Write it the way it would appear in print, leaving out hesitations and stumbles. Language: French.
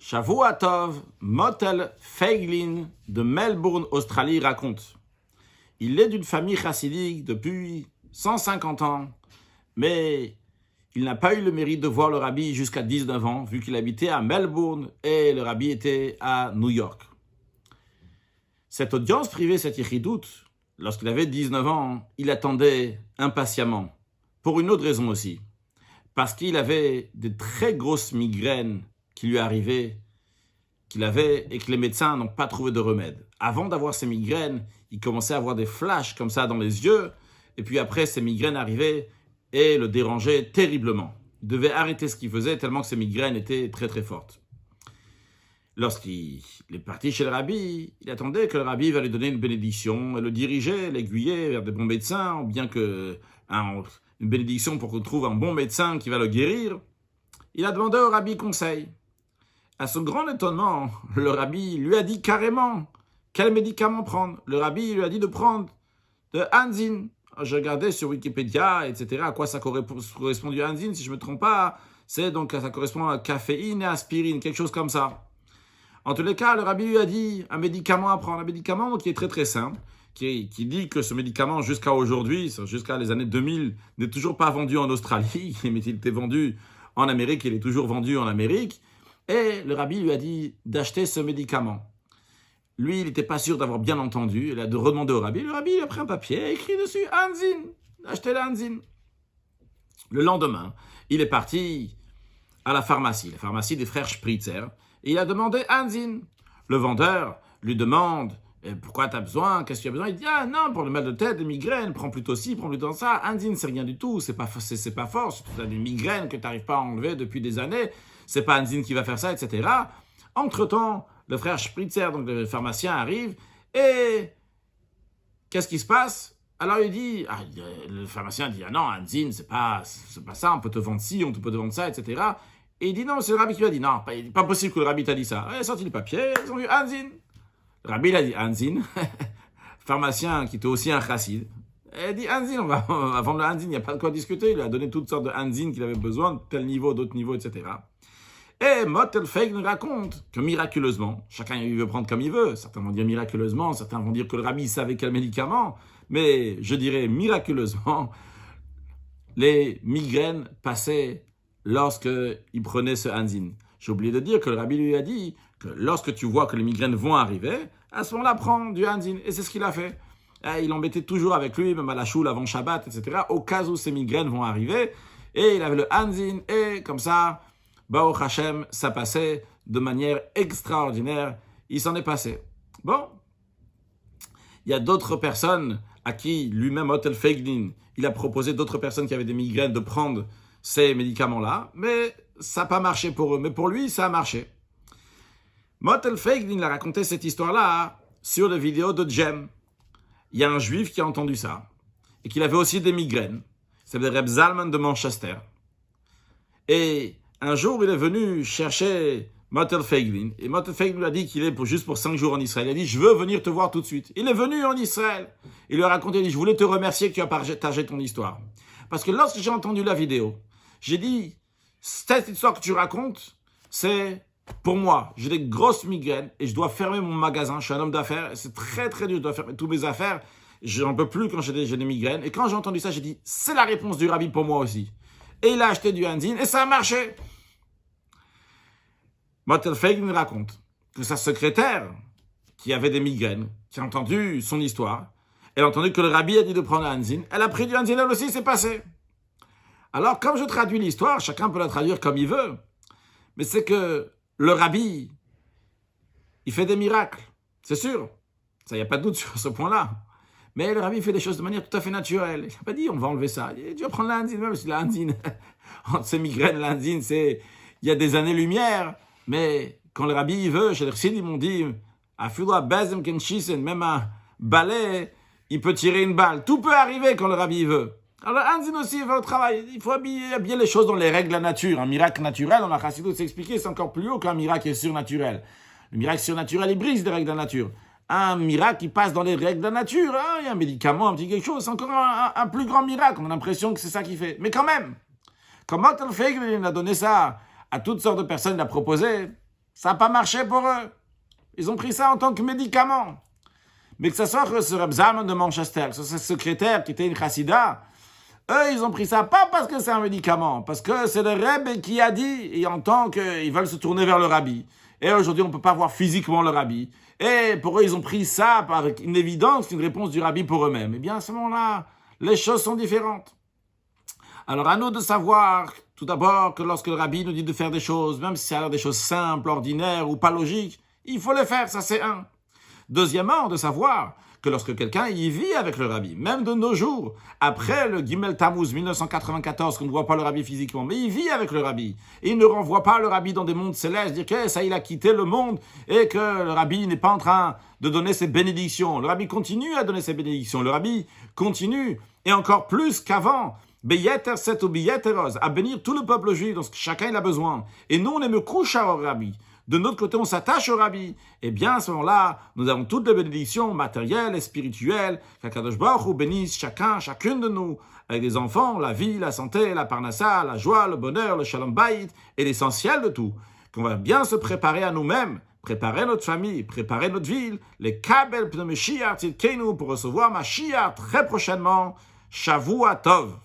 Shavua Tov, Motel Feiglin de Melbourne, Australie, raconte. Il est d'une famille chassidique depuis 150 ans, mais il n'a pas eu le mérite de voir le rabbi jusqu'à 19 ans, vu qu'il habitait à Melbourne et le rabbi était à New York. Cette audience privée, cette yichidout, lorsqu'il avait 19 ans, il attendait impatiemment, pour une autre raison aussi, parce qu'il avait de très grosses migraines qui lui arrivaient, qu'il avait et que les médecins n'ont pas trouvé de remède. Avant d'avoir ces migraines, il commençait à avoir des flashs comme ça dans les yeux, et puis après, ces migraines arrivaient et le dérangeaient terriblement. Il devait arrêter ce qu'il faisait tellement que ces migraines étaient très très fortes. Lorsqu'il est parti chez le rabbi, il attendait que le rabbi va lui donner une bénédiction, et le diriger, l'aiguiller vers des bons médecins, ou bien que une bénédiction pour qu'on trouve un bon médecin qui va le guérir. Il a demandé au rabbi conseil. À son grand étonnement, le rabbi lui a dit carrément quel médicament prendre. Le rabbi lui a dit de prendre de Anzin. Je regardais sur Wikipédia, etc., à quoi ça correspond du Anzin, si je ne me trompe pas. C'est donc, ça correspond à caféine et aspirine, quelque chose comme ça. En tous les cas, le rabbi lui a dit un médicament à prendre, un médicament qui est très très simple, qui dit que ce médicament, jusqu'à aujourd'hui, jusqu'à les années 2000, n'est toujours pas vendu en Australie, mais il était vendu en Amérique, il est toujours vendu en Amérique. Et le rabbi lui a dit d'acheter ce médicament. Lui, il n'était pas sûr d'avoir bien entendu, il a redemandé au rabbi. Le rabbi il a pris un papier et écrit dessus « Anzin », acheter l'Anzin. Le lendemain, il est parti à la pharmacie des frères Spritzer, et il a demandé Anzin. Le vendeur lui demande « Pourquoi tu as besoin? Qu'est-ce que tu as besoin ?» Il dit « Ah non, pour le mal de tête, les migraines, prends plutôt ci, prends plutôt ça. Anzin, c'est rien du tout, c'est pas fort. Tu as des migraines que tu n'arrives pas à enlever depuis des années. C'est pas Anzin qui va faire ça, etc. » Entre-temps, le frère Spritzer, donc le pharmacien, arrive et qu'est-ce qui se passe? Alors il dit, le pharmacien dit, ah non, Anzin, c'est pas ça, on peut te vendre ci, on peut te vendre ça, etc. Et il dit, non, c'est le rabbi qui lui a dit, non, pas possible que le rabbi t'a dit ça. Il a sorti le papier, ils ont vu Anzin. Le rabbi, il a dit, Anzin. Pharmacien qui était aussi un chassid. Il a dit, Anzin, on va vendre le Anzin, il n'y a pas de quoi discuter. Il lui a donné toutes sortes de Anzin qu'il avait besoin, de tel niveau, d'autres niveaux, etc. Et Motel Feiglin raconte que miraculeusement, chacun il veut prendre comme il veut, certains vont dire miraculeusement, certains vont dire que le rabbi savait quel médicament, mais je dirais miraculeusement, les migraines passaient lorsqu'il prenait ce Anzin. J'ai oublié de dire que le rabbi lui a dit que lorsque tu vois que les migraines vont arriver, à ce moment-là, prends du Anzin. Et c'est ce qu'il a fait. Et il embêtait toujours avec lui, même à la choule avant Shabbat, etc., au cas où ces migraines vont arriver. Et il avait le Anzin, et comme ça, Baruch Hashem, ça passait de manière extraordinaire. Il s'en est passé. Bon, il y a d'autres personnes à qui lui-même, Motel Feiglin, il a proposé d'autres personnes qui avaient des migraines de prendre ces médicaments-là, mais ça n'a pas marché pour eux. Mais pour lui, ça a marché. Motel Feiglin a raconté cette histoire-là sur les vidéos de Jem. Il y a un juif qui a entendu ça et qu'il avait aussi des migraines. C'est le Reb Zalman de Manchester. Et un jour, il est venu chercher Motel Feiglin. Et Motel Feiglin lui a dit qu'il est juste pour 5 jours en Israël. Il a dit, je veux venir te voir tout de suite. Il est venu en Israël. Il lui a raconté, il dit, je voulais te remercier que tu as partagé ton histoire. Parce que lorsque j'ai entendu la vidéo, j'ai dit, cette histoire que tu racontes, c'est pour moi. J'ai des grosses migraines et je dois fermer mon magasin. Je suis un homme d'affaires. C'est très très dur. Je dois fermer toutes mes affaires. Je n'en peux plus quand j'ai des migraines. Et quand j'ai entendu ça, j'ai dit, c'est la réponse du rabbi pour moi aussi. Et il a acheté du Anzin et ça a marché. Motel Feiglin raconte que sa secrétaire, qui avait des migraines, qui a entendu son histoire, elle a entendu que le rabbi a dit de prendre Anzin, elle a pris du Anzin, elle aussi, c'est passé. Alors, comme je traduis l'histoire, chacun peut la traduire comme il veut, mais c'est que le rabbi, il fait des miracles, c'est sûr, ça, il n'y a pas de doute sur ce point-là. Mais le rabbi fait des choses de manière tout à fait naturelle. Il n'a pas dit, on va enlever ça. Il dit, tu vas prendre l'Anzin, même si l'Anzin, entre ces migraines, l'Anzin, il y a des années-lumière. Mais quand le rabbi veut, chez les chassidim, ils m'ont dit, même un balai, il peut tirer une balle. Tout peut arriver quand le rabbi veut. Alors Anzin aussi va au travail. Il faut habiller les choses dans les règles de la nature. Un miracle naturel, on a chassidut s'expliquer, c'est encore plus haut qu'un miracle surnaturel. Le miracle surnaturel, il brise les règles de la nature. Un miracle qui passe dans les règles de la nature. Hein? Il y a un médicament, un petit quelque chose. C'est encore un plus grand miracle. On a l'impression que c'est ça qu'il fait. Mais quand même, quand Motel Feiglin a donné ça à toutes sortes de personnes, il a proposé, Ça n'a pas marché pour eux. Ils ont pris ça en tant que médicament. Mais que ce soit ce Reb Zalman de Manchester, que ce soit ce secrétaire qui était une chassida, eux, ils ont pris ça pas parce que c'est un médicament, parce que c'est le Reb qui a dit, et en tant qu'ils veulent se tourner vers le Rabbi. Et aujourd'hui, on ne peut pas voir physiquement le Rabbi. Et pour eux, ils ont pris ça avec une évidence, une réponse du Rabbi pour eux-mêmes. Eh bien, à ce moment-là, les choses sont différentes. Alors, à nous de savoir, tout d'abord, que lorsque le Rabbi nous dit de faire des choses, même si ça a l'air des choses simples, ordinaires ou pas logiques, il faut les faire, ça c'est un. Deuxièmement, de savoir que lorsque quelqu'un y vit avec le Rabbi, même de nos jours, après le Gimel Tammuz 1994, qu'on ne voit pas le Rabbi physiquement, mais il vit avec le Rabbi. Et il ne renvoie pas le Rabbi dans des mondes célestes, dire que ça, il a quitté le monde et que le Rabbi n'est pas en train de donner ses bénédictions. Le Rabbi continue à donner ses bénédictions. Le Rabbi continue, et encore plus qu'avant, Beyeter set ou Beyeter oz, à bénir tout le peuple juif, donc chacun il a besoin. Et nous, on est me couche au Rabbi. De notre côté, on s'attache au Rabbi. Eh bien, à ce moment-là, nous avons toutes les bénédictions matérielles et spirituelles qu'Akadosh Baruch Hu bénisse chacune de nous, avec des enfants, la vie, la santé, la parnassa, la joie, le bonheur, le shalom bayit, et l'essentiel de tout, qu'on va bien se préparer à nous-mêmes, préparer notre famille, préparer notre ville, les Kabel Pneumeshiach Tzidkenu pour recevoir Mashiach très prochainement. Shavua Tov.